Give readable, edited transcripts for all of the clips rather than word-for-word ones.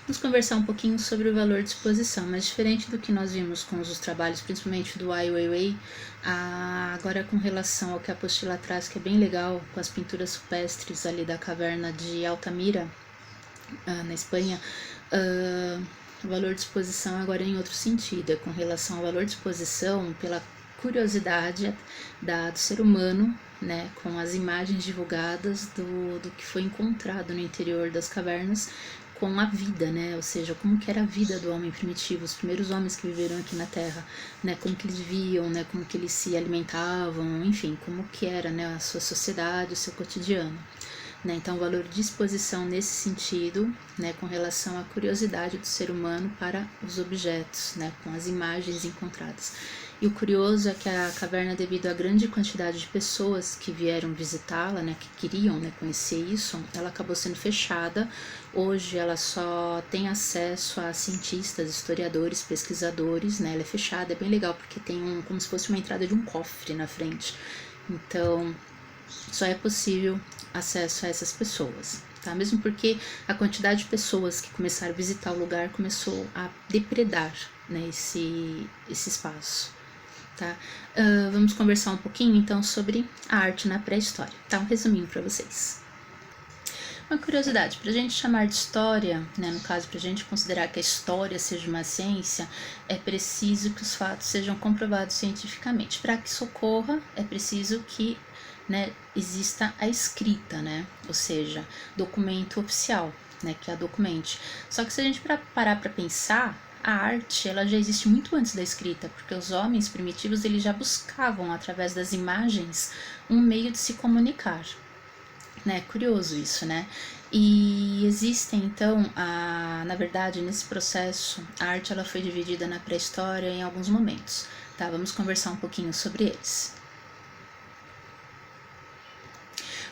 Vamos conversar um pouquinho sobre o valor de exposição, mas diferente do que nós vimos com os trabalhos, principalmente do Ai Weiwei, agora com relação ao que a apostila traz, que é bem legal, com as pinturas rupestres ali da caverna de Altamira, na Espanha, o valor de exposição agora é em outro sentido, é com relação ao valor de exposição pela curiosidade do ser humano, né, com as imagens divulgadas do que foi encontrado no interior das cavernas, com a vida, né, ou seja, como que era a vida do homem primitivo, os primeiros homens que viveram aqui na Terra, né, como que eles viviam, né, como que eles se alimentavam, enfim, como que era, né, a sua sociedade, o seu cotidiano. Então, o valor de exposição nesse sentido, né, com relação à curiosidade do ser humano para os objetos, né, com as imagens encontradas. E o curioso é que a caverna, devido à grande quantidade de pessoas que vieram visitá-la, né, que queriam, né, conhecer isso, ela acabou sendo fechada. Hoje ela só tem acesso a cientistas, historiadores, pesquisadores, né, ela é fechada, é bem legal porque tem como se fosse uma entrada de um cofre na frente. Então, só é possível acesso a essas pessoas, tá? Mesmo porque a quantidade de pessoas que começaram a visitar o lugar começou a depredar, né, esse espaço, tá? Vamos conversar um pouquinho então sobre a arte na pré-história, tá? Um resuminho para vocês. Uma curiosidade, para a gente chamar de história, né, no caso, para a gente considerar que a história seja uma ciência, é preciso que os fatos sejam comprovados cientificamente. Para que isso ocorra, é preciso que, né, exista a escrita, né, ou seja, documento oficial, né, que a documente. Só que se a gente parar para pensar, a arte ela já existe muito antes da escrita, porque os homens primitivos eles já buscavam, através das imagens, um meio de se comunicar. Né, curioso isso, né? E existem então, na verdade, nesse processo, a arte ela foi dividida na pré-história em alguns momentos, tá? Vamos conversar um pouquinho sobre eles.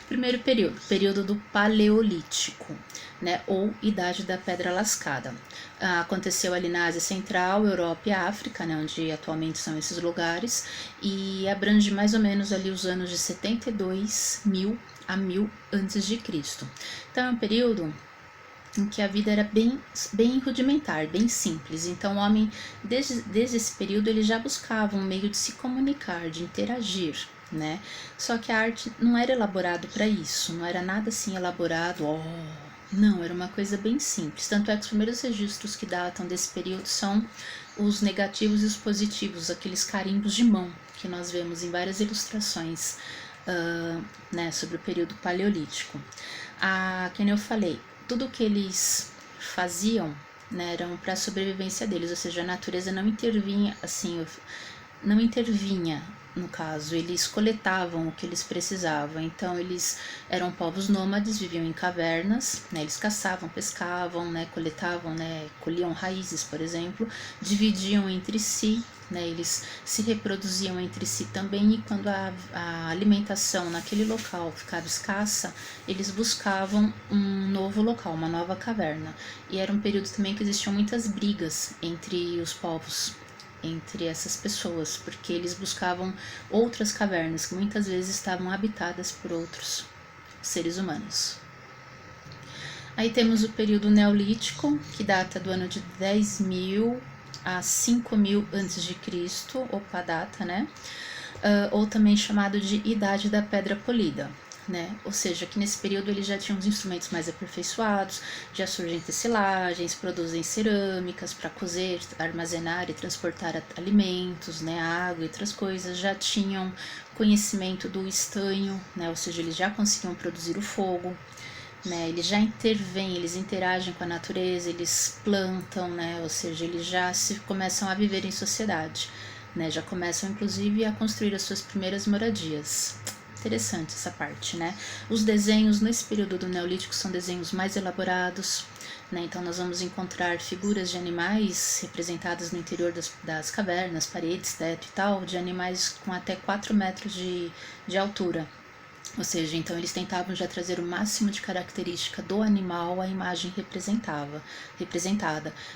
Primeiro período, período do Paleolítico, né, ou Idade da Pedra Lascada. Aconteceu ali na Ásia Central, Europa e África, né, onde atualmente são esses lugares, e abrange mais ou menos ali os anos de 72 mil a 1000 antes de Cristo. Então é um período em que a vida era bem rudimentar, bem simples. Então o homem, desde esse período, ele já buscava um meio de se comunicar, de interagir, né? Só que a arte não era elaborado para isso, não era nada assim elaborado, não, era uma coisa bem simples. Tanto é que os primeiros registros que datam desse período são os negativos e os positivos, aqueles carimbos de mão que nós vemos em várias ilustrações, né, sobre o período paleolítico. Como eu falei, tudo que eles faziam, né, eram para a sobrevivência deles, ou seja, a natureza não intervinha assim, não intervinha no caso, eles coletavam o que eles precisavam. Então eles eram povos nômades, viviam em cavernas, né, eles caçavam, pescavam, né, coletavam, né, colhiam raízes, por exemplo, dividiam entre si, né, eles se reproduziam entre si também, e quando a alimentação naquele local ficava escassa, eles buscavam um novo local, uma nova caverna. E era um período também que existiam muitas brigas entre os povos, entre essas pessoas, porque eles buscavam outras cavernas que muitas vezes estavam habitadas por outros seres humanos. Aí temos o período neolítico, que data do ano de 10.000 a 5.000 a.C., opa, data, né? Ou também chamado de Idade da Pedra Polida, né? Ou seja, que nesse período eles já tinham os instrumentos mais aperfeiçoados, já surgem tecelagens, produzem cerâmicas para cozer, armazenar e transportar alimentos, né, água e outras coisas, já tinham conhecimento do estanho, né? Ou seja, eles já conseguiam produzir o fogo, né, eles já intervêm, eles interagem com a natureza, eles plantam, né, ou seja, eles já começam a viver em sociedade, né, já começam inclusive a construir as suas primeiras moradias. Interessante essa parte, né? Os desenhos nesse período do Neolítico são desenhos mais elaborados, né? Então nós vamos encontrar figuras de animais representadas no interior das cavernas, paredes, teto e tal, de animais com até 4 metros de altura. Ou seja, então eles tentavam já trazer o máximo de característica do animal à imagem representada,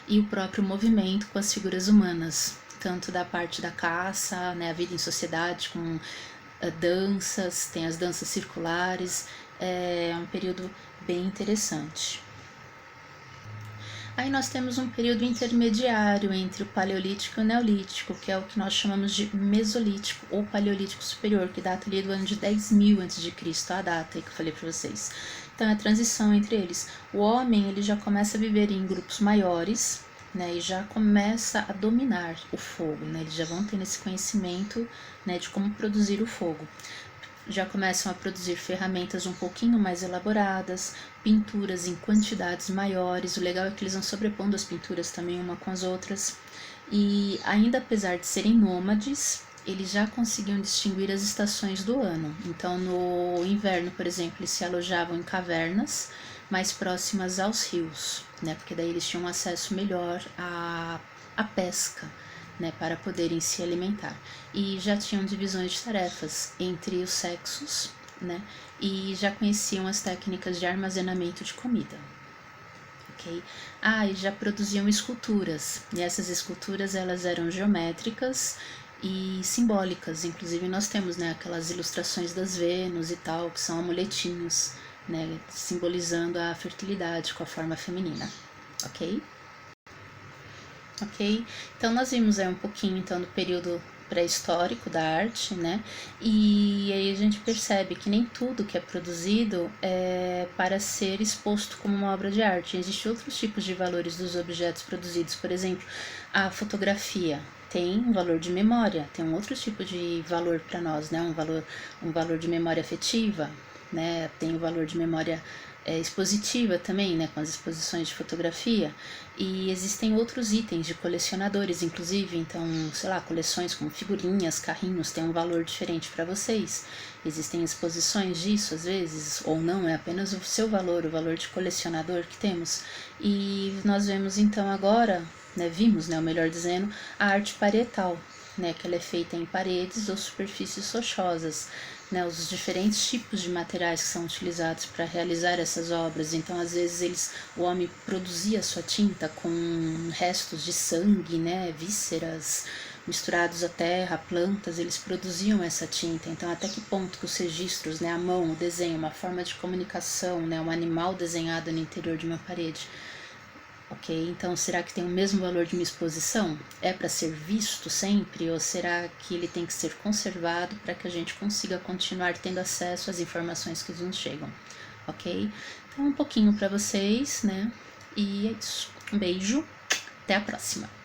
e o próprio movimento com as figuras humanas, tanto da parte da caça, né, a vida em sociedade com danças, tem as danças circulares, é um período bem interessante. Aí nós temos um período intermediário entre o Paleolítico e o Neolítico, que é o que nós chamamos de Mesolítico ou Paleolítico Superior, que data ali do ano de 10.000 a.C., a data que eu falei para vocês. Então é a transição entre eles. O homem ele já começa a viver em grupos maiores, né, e já começa a dominar o fogo, né, eles já vão tendo esse conhecimento, né, de como produzir o fogo. Já começam a produzir ferramentas um pouquinho mais elaboradas, pinturas em quantidades maiores. O legal é que eles vão sobrepondo as pinturas também uma com as outras. E ainda apesar de serem nômades, eles já conseguiam distinguir as estações do ano. Então, no inverno, por exemplo, eles se alojavam em cavernas mais próximas aos rios, né? Porque daí eles tinham acesso melhor à pesca, né, para poderem se alimentar. E já tinham divisões de tarefas entre os sexos, né, e já conheciam as técnicas de armazenamento de comida. Ok? E já produziam esculturas, e essas esculturas elas eram geométricas e simbólicas. Inclusive nós temos, né, aquelas ilustrações das Vênus e tal, que são amuletinhos, né, simbolizando a fertilidade com a forma feminina. Ok? Ok? Então nós vimos um pouquinho então do período pré-histórico da arte, né? E aí a gente percebe que nem tudo que é produzido é para ser exposto como uma obra de arte. Existem outros tipos de valores dos objetos produzidos, por exemplo, a fotografia tem um valor de memória, tem um outro tipo de valor para nós, né? Um valor de memória afetiva, né? Tem o valor de memória expositiva também, né, com as exposições de fotografia, e existem outros itens de colecionadores, inclusive, então, sei lá, coleções como figurinhas, carrinhos, tem um valor diferente para vocês. Existem exposições disso, às vezes, ou não, é apenas o seu valor, o valor de colecionador que temos. E nós vemos, então, agora, né, vimos, né, o melhor dizendo, a arte parietal, né, que ela é feita em paredes ou superfícies rochosas, né, os diferentes tipos de materiais que são utilizados para realizar essas obras. Então, às vezes, o homem produzia sua tinta com restos de sangue, né, vísceras misturados à terra, plantas, eles produziam essa tinta. Então, até que ponto que os registros, né, a mão, o desenho, uma forma de comunicação, né, um animal desenhado no interior de uma parede. Ok, então será que tem o mesmo valor de uma exposição? É para ser visto sempre ou será que ele tem que ser conservado para que a gente consiga continuar tendo acesso às informações que nos chegam? Ok? Então um pouquinho para vocês, né? E é isso. Um beijo, até a próxima!